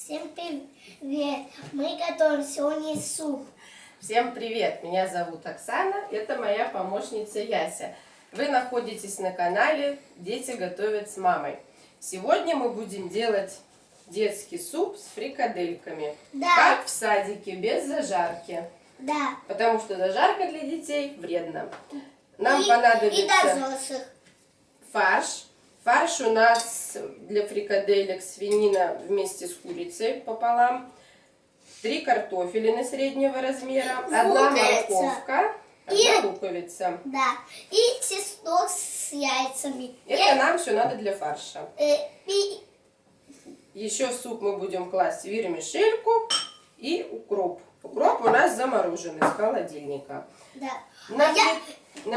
Всем привет! Мы готовим сегодня суп. Всем привет! Меня зовут Оксана, это моя помощница Яся. Вы находитесь на канале «Дети готовят с мамой». Сегодня мы будем делать детский суп с фрикадельками. Да. Как в садике, без зажарки. Да. Потому что зажарка для детей вредна. Нам И понадобится до взрослых. фарш. Фарш у нас для фрикаделек свинина вместе с курицей пополам. 3 картофелины среднего размера. 1 морковка. 1 луковица. Да. И тесто с яйцами. Это нам все надо для фарша. И Еще в суп мы будем класть вермишельку и укроп. Укроп у нас замороженный с холодильника. да. На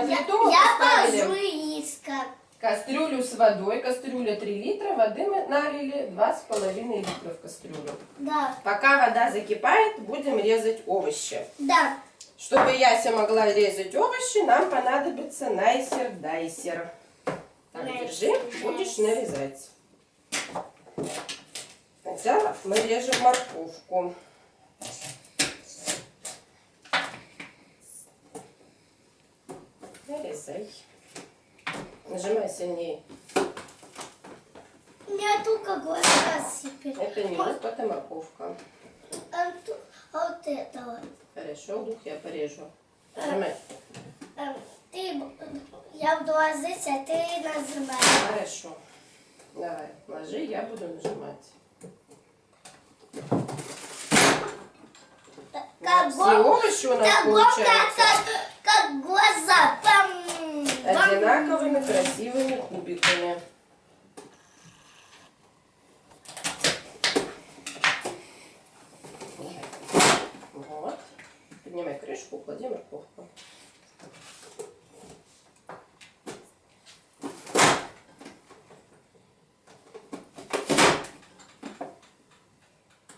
плиту мы Я поставили положу яичко. кастрюлю с водой. Кастрюля 3 литра. Воды мы налили 2,5 литра в кастрюлю. Да. Пока вода закипает, будем резать овощи. Да. Чтобы Яся могла резать овощи, нам понадобится найсер-дайсер. Так, держи, будешь нарезать. Сначала мы режем морковку. Нарезай. Нажимай сильнее. У меня только глаза сыпят. Это не лук, это морковка. А вот этого. Хорошо, лук я порежу. Нажимай. Я буду ложить, а ты нажимаешь. Хорошо. Давай, ложи, я буду нажимать. Все овощи у нас получаются как глаза. одинаковыми красивыми кубиками. Вот. Поднимай крышку, клади морковку.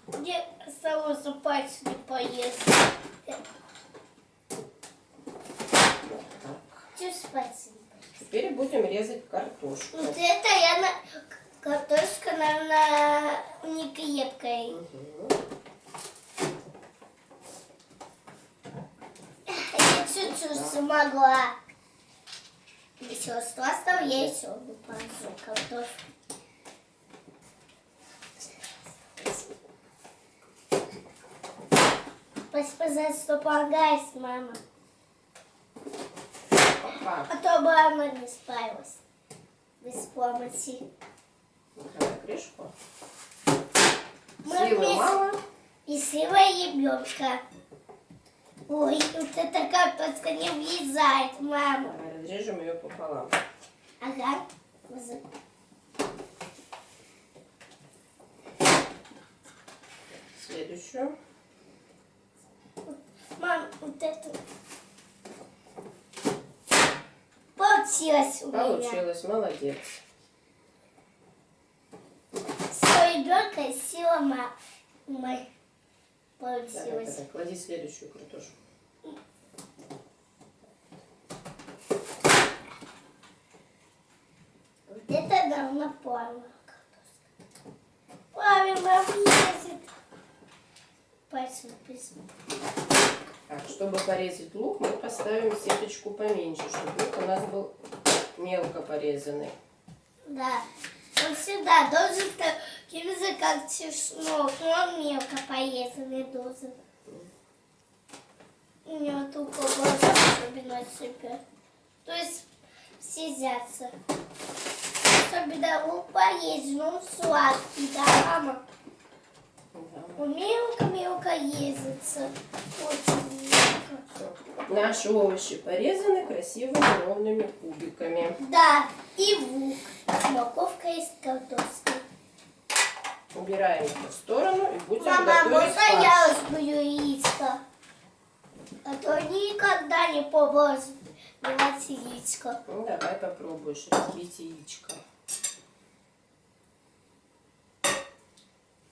Где осталось пальцы не поесть? Вот так. Где с пальцами поесть? Теперь будем резать картошку. Вот это картошка, наверное, не крепкая. Я чуть-чуть смогла. Еще осталось, я еще одну положу картошку. Спасибо, что помогаешь, мама. Опа. А то бы она не справилась без помощи. Закрывай крышку. Мы Силы вместе мало. и сила ребенка. Ой, вот эта картошка не влезает, мама. Давай разрежем ее пополам. Ага. Следующую. Мам, вот это получилось у меня. Получилось, молодец. Сила ребенка и сила мамы Давай, получилось. давай, клади следующую картошку. Вот это давно поняла картошка. Правильно влезет. Пальцем письмо. Так, чтобы порезать лук, мы поставим сеточку поменьше, чтобы лук у нас был мелко порезанный. Да. Он всегда должен таким же, как чеснок, но он мелко порезанный должен. У него только глаза особенно сыпят. То есть слезятся. Особенно лук порезан, он сладкий, да, мама? Да. Он мелко-мелко резается. Очень мелко. Всё. Наши овощи порезаны красивыми ровными кубиками. Да, и лук. Морковка и с картошкой. Убираем их в сторону и будем Мама, готовить можно фарш. я разберу яичко? А то никогда не побольше делать яичко. Ну, давай попробуешь разбить яичко.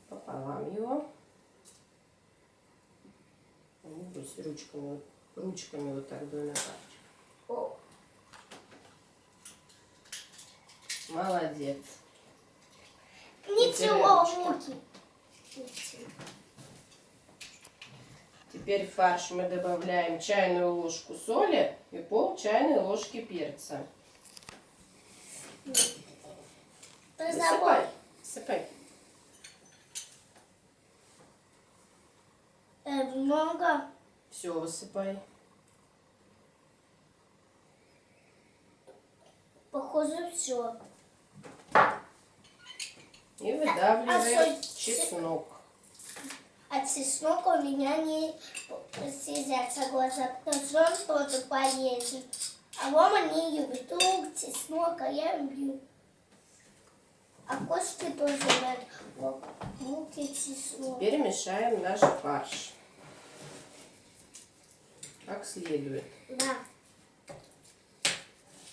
Пополам его. Пусть ручками вот так двумя пальчиками. О, Молодец. ничего, ручки. руки. Теперь в фарш мы добавляем чайную ложку соли и пол чайной ложки перца. Высыпай. Высыпай. Много. Все, высыпай. Похоже, все. И выдавливаем соль- чеснок. А чеснок у меня не съедятся глаза, потому что он тоже полезен. А мама не любит лук, чеснок, а я люблю. А кошки тоже любят лук и чеснок. Теперь мешаем наш фарш. Как следует. Да.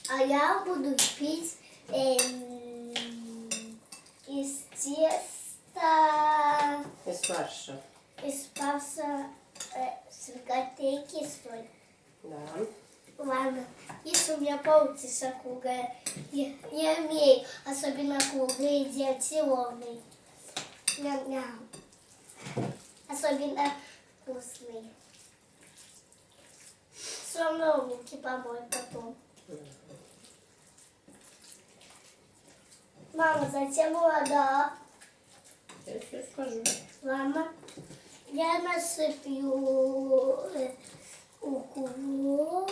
А я буду пить из теста, Из фарша. из фарша с фрикадельки соль. Да. Ладно, если у меня получится круглая, я умею, особенно круглые делать ровные. Ням-ням. Особенно вкусные. Все равно руки помой потом. Мама, зачем вода? Я все скажу. Мама, я насыплю укроп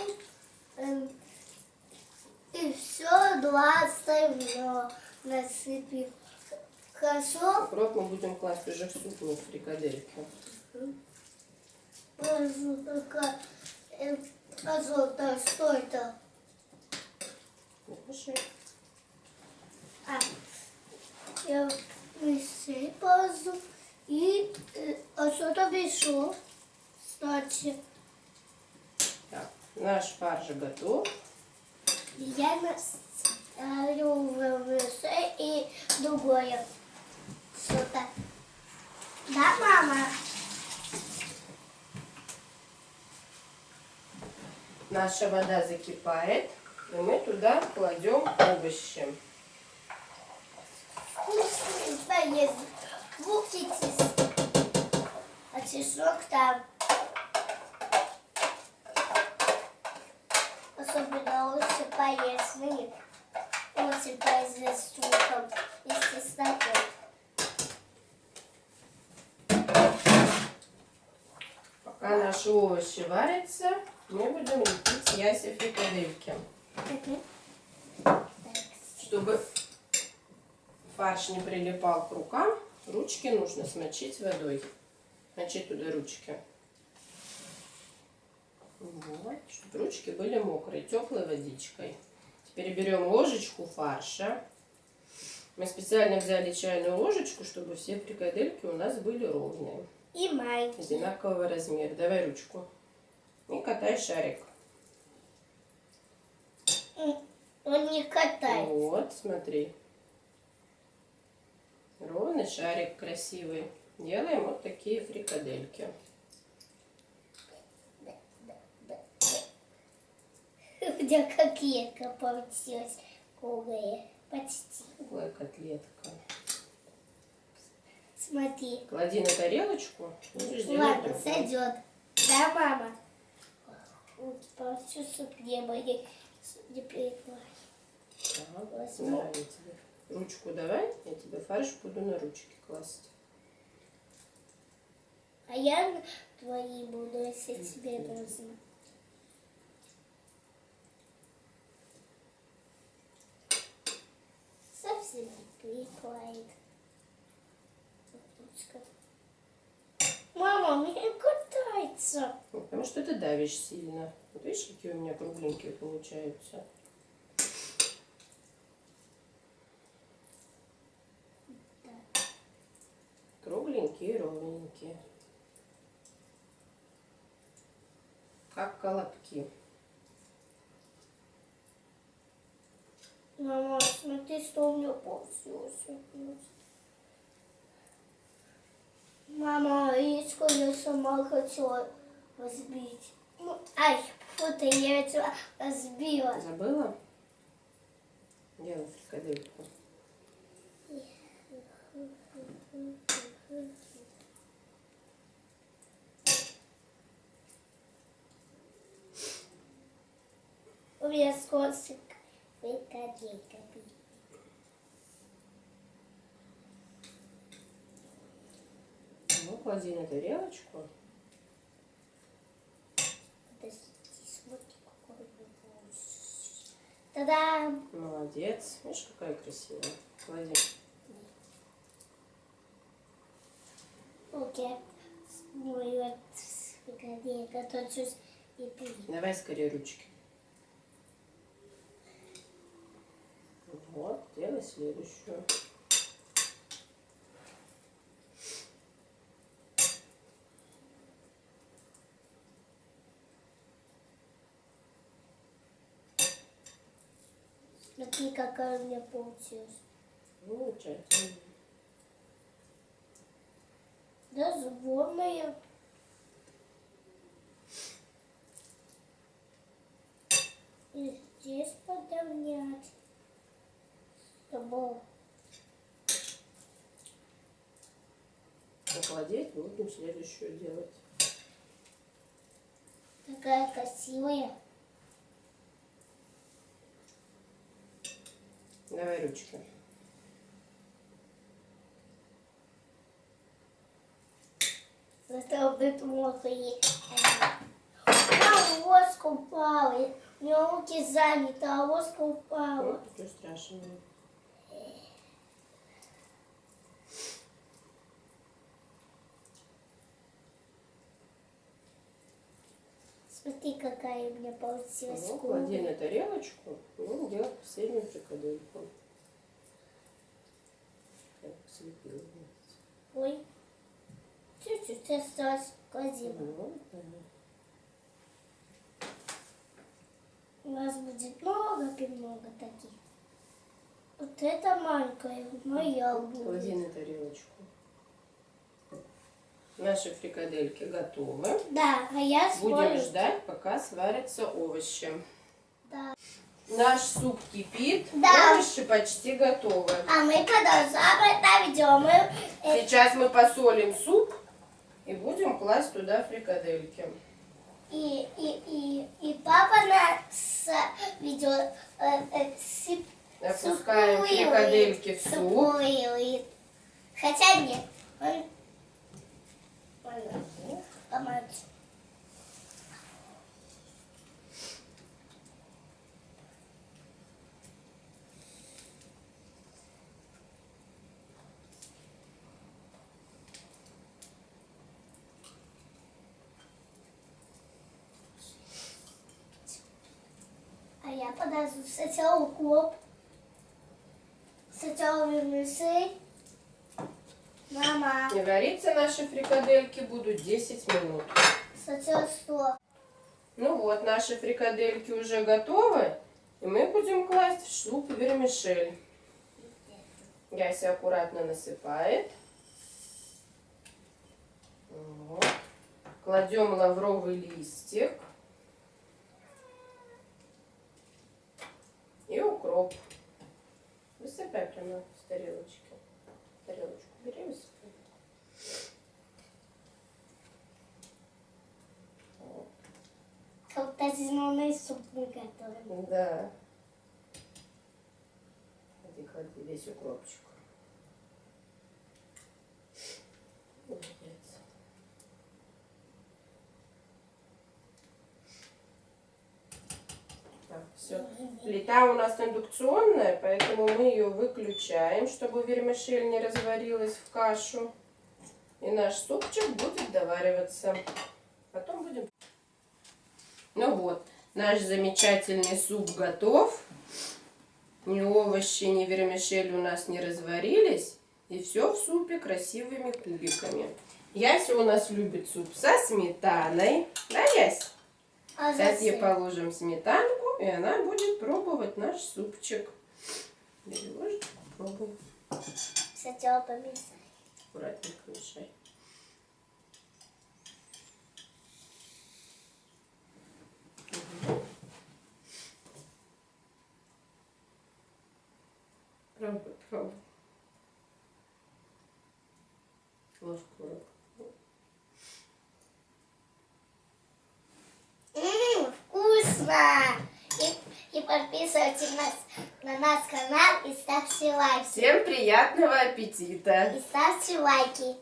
и все два остальное насыплю. Хорошо? Укроп мы будем класть уже в суп, не в фрикадельки. Только азота, что это? Напиши. Я высыпала и азота вышел. Кстати, Так, наш фарш готов. я наставлю в и другое что-то. Да, мама? Наша вода закипает, и мы туда кладем овощи. Вкусный поезд. Букитис. А чеснок там. Особенно очень полезный. Очень полезный с луком и с чесноком. Пока наши овощи варятся, мы будем лепить яйца фрикадельки. Чтобы фарш не прилипал к рукам, ручки нужно смочить водой. Мочить туда ручки. Вот, чтобы ручки были мокрые, теплой водичкой. Теперь берем ложечку фарша. Мы специально взяли чайную ложечку, чтобы все фрикадельки у нас были ровные. И маленький. Одинакового размера. Давай ручку. И катай шарик. Он не катается. Вот, смотри. Ровный шарик красивый. Делаем вот такие фрикадельки. У тебя котлетка получилась круглая. Почти. Круглая котлетка. Смотри. Клади на тарелочку. Будешь делать Ладно, другую. сойдет. Да, мама? Получился хлеба. Не переклай. Так, Возьму. давай я тебе ручку давай. Я тебе фарш буду на ручки класть. А я твои буду, если тебе нужно. Совсем не переклеит. Мама, у меня катается. Ну, потому что ты давишь сильно. Вот видишь, какие у меня кругленькие получаются. Кругленькие и ровненькие. Как колобки. Мама, смотри, что у меня получилось. Мама, яичко я сама хотела разбить. Ну, ай, фу-то, я это разбила. Забыла? Делай фрикадельку. обов'язково з фрикадельками. Ну, клади на тарелочку. Смотри, какой вкус. Та-дам! Молодец. Видишь, какая красивая. Клади. Окей. Мою фрикаделька точусь и пью. Давай скорее ручки. Вот, делай следующую. Смотри, какая у меня получилась. Замечательно. Даже водная. И здесь подровнять. Чтобы Накладить, будем следующую делать. такая красивая. Давай ручки. Это будет плохо есть. Там воск упал. У меня руки заняты, а воск упал. Вот, ничего страшного. Смотри, какая у меня получилась. Ну, клади на тарелочку, будем делать последнюю фрикадельку. Так, слепила. Ой. Чуть-чуть осталось. Клади. Вот, да. У нас будет много таких. Вот это маленькая, моя Клади будет. на тарелочку. Наши фрикадельки готовы. Да, а я Будем свою. ждать, пока сварятся овощи. Да. Наш суп кипит, Да. овощи почти готовы. А мы продолжаем это видео. Сейчас мы посолим суп и будем класть туда фрикадельки. И папа нас ведет Опускаем фрикадельки в суп. Хотя нет. Помочь. А я подожду сначала укроп, сначала вермишель. Мама, И вариться наши фрикадельки будут 10 минут. сначала что? Ну вот, наши фрикадельки уже готовы. И мы будем класть в суп вермишель. Яся аккуратно насыпает. Вот. Кладем лавровый листик. И укроп. Высыпай прямо с тарелочки. Тарелочку бери, высыпай. Вот. Как-то зеленый суп мы готовим. Да. Клади, клади весь укропчик. Молодец. Так, все. Плита у нас индукционная, поэтому мы ее выключаем, чтобы вермишель не разварилась в кашу. И наш супчик будет довариваться. Потом будем... Ну вот, наш замечательный суп готов. Ни овощи, ни вермишель у нас не разварились. И все в супе красивыми кубиками. Яся у нас любит суп со сметаной. Да, Ясь? А Сейчас ей зачем? положим сметанку, и она будет пробовать наш супчик. Бери ложечку, пробуй. Сначала помешать. Аккуратненько мешай. Пробуй, пробуй. Ложку. Вкусно! подписывайтесь на наш канал и ставьте лайки. Всем приятного аппетита! И ставьте лайки.